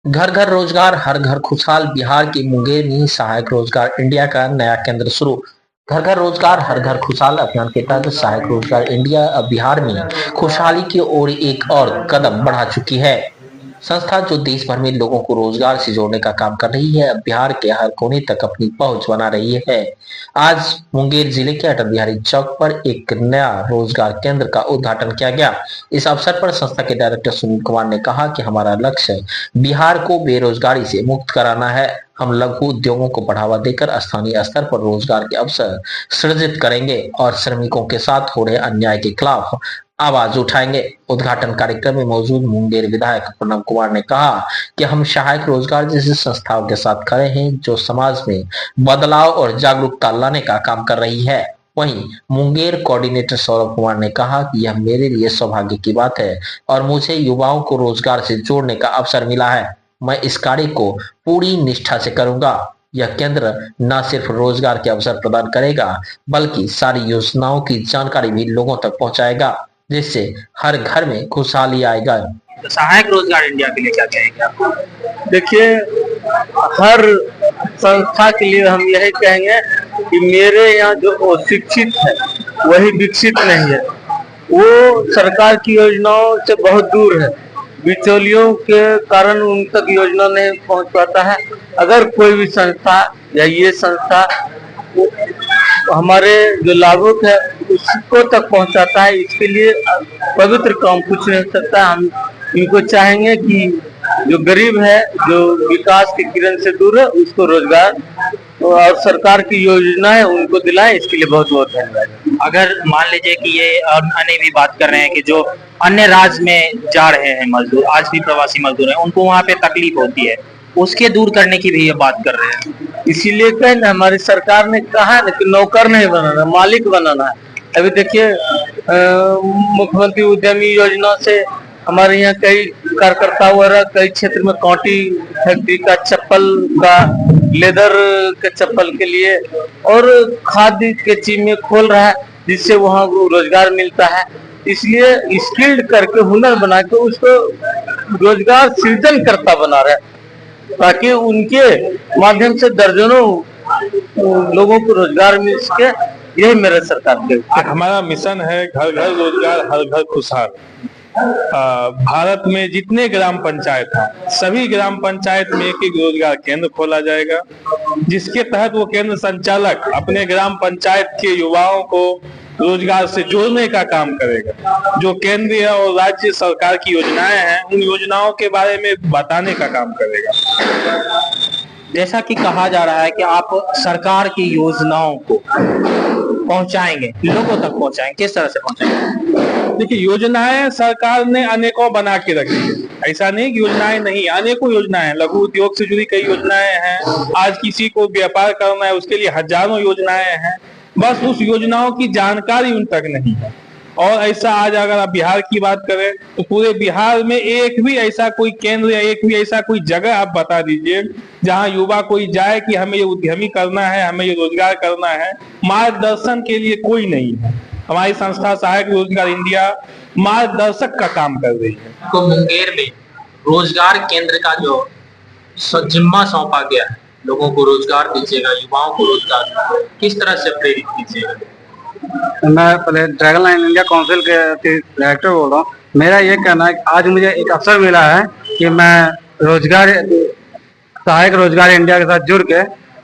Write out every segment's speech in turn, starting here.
घर घर रोजगार हर घर खुशहाल। बिहार के मुंगेर में सहायक रोजगार इंडिया का नया केंद्र शुरू। घर घर रोजगार हर घर खुशहाल अभियान के तहत सहायक रोजगार इंडिया अब बिहार में खुशहाली की ओर एक और कदम बढ़ा चुकी है। संस्था जो देश भर में लोगों को रोजगार से जोड़ने का काम कर रही है, अब बिहार के हर कोने तक अपनी पहुंच बना रही है। आज मुंगेर जिले के अटल बिहारी चौक पर एक नया रोजगार केंद्र का उद्घाटन किया गया। इस अवसर पर संस्था के डायरेक्टर सुनील कुमार ने कहा कि हमारा लक्ष्य बिहार को बेरोजगारी से मुक्त कराना है। हम लघु उद्योगों को बढ़ावा देकर स्थानीय स्तर पर रोजगार के अवसर सृजित करेंगे और श्रमिकों के साथ हो रहे अन्याय के खिलाफ आवाज उठाएंगे। उद्घाटन कार्यक्रम में मौजूद मुंगेर विधायक प्रणव कुमार ने कहा कि हम सहायक रोजगार जैसी संस्थाओं के साथ खड़े हैं जो समाज में बदलाव और जागरूकता लाने का काम कर रही है। वहीं मुंगेर कोऑर्डिनेटर सौरभ कुमार ने कहा कि यह मेरे लिए सौभाग्य की बात है और मुझे युवाओं को रोजगार से जोड़ने का अवसर मिला है। मैं इस कार्य को पूरी निष्ठा से करूंगा। यह केंद्र न सिर्फ रोजगार के अवसर प्रदान करेगा बल्कि सारी योजनाओं की जानकारी भी लोगों तक पहुंचाएगा, जिससे हर घर में खुशहाली आएगा। तो सहायक रोजगार इंडिया के लिए क्या कहेंगे आप? देखिए, हर संस्था के लिए हम यही कहेंगे कि मेरे यहाँ जो शिक्षित है वही विकसित नहीं है। वो सरकार की योजनाओं से बहुत दूर है। बिचौलियों के कारण उन तक योजना नहीं पहुंच पाता है। अगर कोई भी संस्था या ये संस्था हमारे जो लाभुक है उसको तक पहुंचाता है, इसके लिए पवित्र काम कुछ नहीं हो सकता। हम इनको चाहेंगे कि जो गरीब है, जो विकास की किरण से दूर है, उसको रोजगार और सरकार की योजना है उनको दिलाएं। इसके लिए बहुत बहुत धन्यवाद। अगर मान लीजिए कि ये अन्य भी बात कर रहे हैं कि जो अन्य राज्य में जा रहे हैं मजदूर, आज भी प्रवासी मजदूर हैं, उनको वहाँ पे तकलीफ होती है, उसके दूर करने की भी ये बात कर रहे हैं। इसीलिए कहें ना, हमारी सरकार ने कहा है ना कि नौकर नहीं बनाना, मालिक बनाना है। अभी देखिए, मुख्यमंत्री उद्यमी योजना से हमारे यहाँ कई कार्यकर्ता वगैरह कई क्षेत्र में कांटी फैक्ट्री का, चप्पल का, लेदर के चप्पल के लिए और खाद्य के चीज में खोल रहा है, जिससे वहाँ रोजगार मिलता है। इसलिए स्किल्ड करके, हुनर बना के उसको रोजगार सृजन करता बना रहा है, ताकि उनके माध्यम से दर्जनों लोगों को रोजगार मिल सके। यही मेरा सरकार के हमारा मिशन है, घर घर रोजगार हर घर खुशहाल। भारत में जितने ग्राम पंचायत हैं, सभी ग्राम पंचायत में एक एक रोजगार केंद्र खोला जाएगा, जिसके तहत वो केंद्र संचालक अपने ग्राम पंचायत के युवाओं को रोजगार से जोड़ने का काम करेगा। जो केंद्रीय और राज्य सरकार की योजनाएं हैं, उन योजनाओं के बारे में बताने का काम करेगा। जैसा कि कहा जा रहा है कि आप सरकार की योजनाओं को पहुंचाएंगे, लोगों तक पहुंचाएंगे, किस तरह से पहुंचाएंगे? देखिए, योजनाएं सरकार ने अनेकों बना के रखी है। ऐसा नहीं कि योजनाएं नहीं, अनेकों योजनाएं हैं। लघु उद्योग से जुड़ी कई योजनाएं हैं। आज किसी को व्यापार करना है, उसके लिए हजारों योजनाएं हैं। बस उस योजनाओं की जानकारी उन तक नहीं है। और ऐसा आज अगर आप बिहार की बात करें तो पूरे बिहार में एक भी ऐसा कोई केंद्र या एक भी ऐसा कोई जगह आप बता दीजिए जहां युवा कोई जाए कि हमें ये उद्यमी करना है, हमें ये रोजगार करना है। मार्गदर्शन के लिए कोई नहीं है। हमारी संस्था सहायक रोजगार इंडिया मार्गदर्शक का काम कर रही है। को मुंगेर में रोजगार केंद्र का जो जिम्मा सौंपा गया है, लोगों को रोजगार दीजिएगा, युवाओं को रोजगार, किस तरह से प्रेरित कीजिएगा? मैं पहले ड्रैगन लाइन इंडिया काउंसिल के डायरेक्टर बोल रहा हूँ। मेरा ये कहना है कि आज मुझे एक अवसर मिला है कि मैं सहायक रोजगार इंडिया के साथ जुड़ के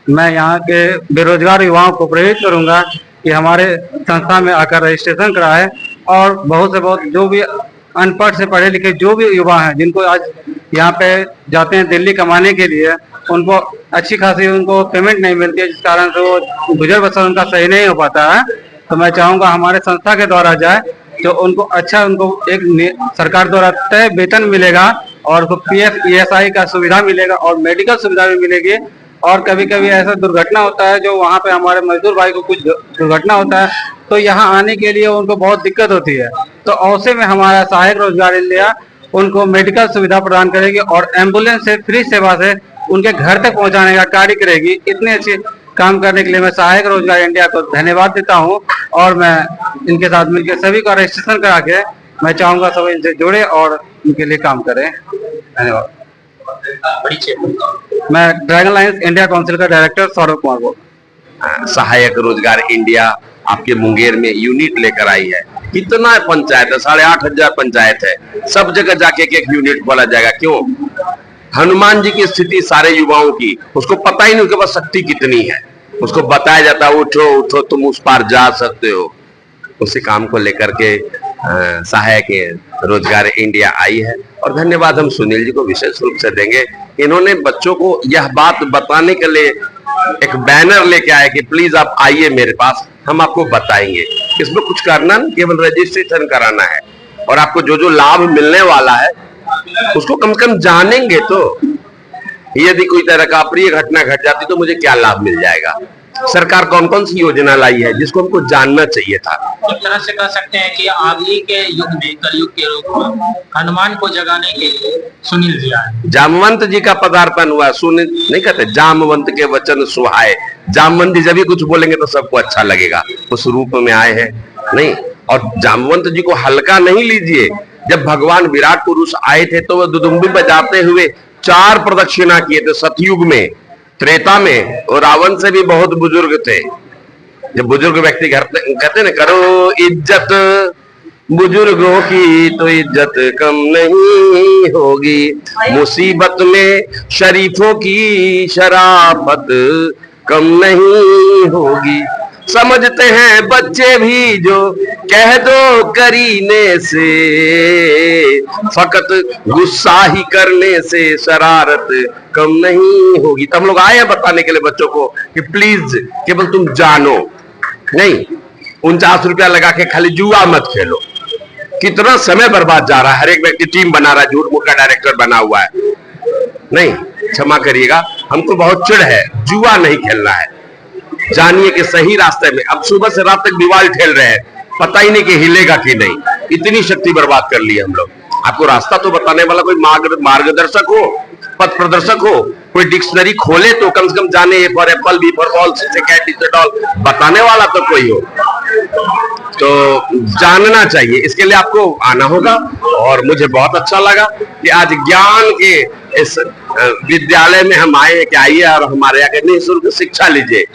मैं यहाँ के बेरोजगार युवाओं को प्रेरित करूँगा कि हमारे संस्था में आकर रजिस्ट्रेशन कराए और बहुत जो भी अनपढ़ से पढ़े लिखे जो भी युवा हैं, जिनको आज यहाँ पे जाते हैं दिल्ली कमाने के लिए, उनको अच्छी खासी उनको पेमेंट नहीं मिलती है, जिस कारण से वो गुजर बसर उनका सही नहीं हो पाता है। तो मैं चाहूँगा हमारे संस्था के द्वारा जाए तो उनको अच्छा, उनको एक सरकार द्वारा तय वेतन मिलेगा और उनको पीएफ ईएसआई का सुविधा मिलेगा और मेडिकल सुविधा भी मिलेगी। और कभी कभी ऐसा दुर्घटना होता है, जो वहाँ पे हमारे मजदूर भाई को कुछ दुर्घटना होता है तो यहाँ आने के लिए उनको बहुत दिक्कत होती है। तो ऐसे में हमारा सहायक रोजगार इंडिया उनको मेडिकल सुविधा प्रदान करेगी और एम्बुलेंस से फ्री सेवा से उनके घर तक पहुँचाने का कार्य करेगी। इतने अच्छे काम करने के लिए मैं सहायक रोजगार इंडिया को धन्यवाद देता हूं और मैं इनके साथ मिलकर सभी का रजिस्ट्रेशन करा के मैं चाहूंगा सब इनसे जुड़े और इनके लिए काम करें। धन्यवाद। परिचय। मैं ड्रैगन लाइन्स इंडिया काउंसिल का डायरेक्टर सौरभ कुमार बोल। सहायक रोजगार इंडिया आपके मुंगेर में यूनिट लेकर आई है। कितना पंचायत है, 8,500 पंचायत है, सब जगह जाके एक यूनिट खोला जाएगा। क्यों? हनुमान जी की स्थिति सारे युवाओं की, उसको पता ही नहीं उसके पास शक्ति कितनी है, उसको बताया जाता है उठो उठो तुम उस पार जा सकते हो। उसी काम को लेकर के सहायक रोजगार इंडिया आई है। और धन्यवाद हम सुनील जी को विशेष रूप से देंगे, इन्होंने बच्चों को यह बात बताने के लिए एक बैनर लेके आए कि प्लीज आप आइए मेरे पास, हम आपको बताएंगे। इसमें कुछ करना नहीं, केवल रजिस्ट्रेशन कराना है और आपको जो जो लाभ मिलने वाला है उसको कम से कम जानेंगे तो। यदि कोई तरह का अप्रिय घटना घट जाती तो मुझे क्या लाभ मिल जाएगा, सरकार कौन कौन सी योजना लाई है जिसको हमको जानना चाहिए था। एक तरह से कह सकते हैं कि अभी के युग में, कलयुग के रूप में हनुमान को जगाने के लिए सुनील जी आए। जामवंत जी का पदार्पण हुआ। सुनील नहीं कहते जामवंत के वचन सुहाए, जामवंत जी जब भी कुछ बोलेंगे तो सबको अच्छा लगेगा, उस रूप में आए हैं। नहीं, और जामवंत जी को हल्का नहीं लीजिए। जब भगवान विराट पुरुष आए थे तो वह दुदुम्बी बजाते हुए 4 प्रदक्षिणा किए थे सतयुग में, त्रेता में, और रावण से भी बहुत बुजुर्ग थे। जब बुजुर्ग व्यक्ति कहते ना करो इज्जत बुजुर्गों की तो इज्जत कम नहीं होगी, मुसीबत में शरीफों की शराफत कम नहीं होगी। समझते हैं बच्चे भी जो कह दो करीने से, फकत गुस्सा ही करने से शरारत कम नहीं होगी। तो हम लोग आए हैं बताने के लिए बच्चों को कि प्लीज केवल तुम जानो नहीं, 49 रुपया लगा के खाली जुआ मत खेलो। कितना समय बर्बाद जा रहा है, हर एक व्यक्ति टीम बना रहा है, झूठ मूठ का डायरेक्टर बना हुआ है। नहीं, क्षमा करिएगा, हमको बहुत चिढ़ है, जुआ नहीं खेलना है। जानिए कि सही रास्ते में, अब सुबह से रात तक दीवार ठेल रहे हैं, पता ही नहीं कि हिलेगा कि नहीं, इतनी शक्ति बर्बाद कर ली हम लोग। आपको रास्ता तो बताने वाला कोई मार्गदर्शक हो, पथ प्रदर्शक हो, कोई डिक्शनरी खोले तो कम से कम जाने A for apple, B for ball, C से कैट, डी से डॉल, बताने वाला तो कोई हो। तो जानना चाहिए, इसके लिए आपको आना होगा। और मुझे बहुत अच्छा लगा कि आज ज्ञान के इस विद्यालय में हम आए हैं कि आइए और हमारे यहाँ निःशुल्क शिक्षा लीजिए।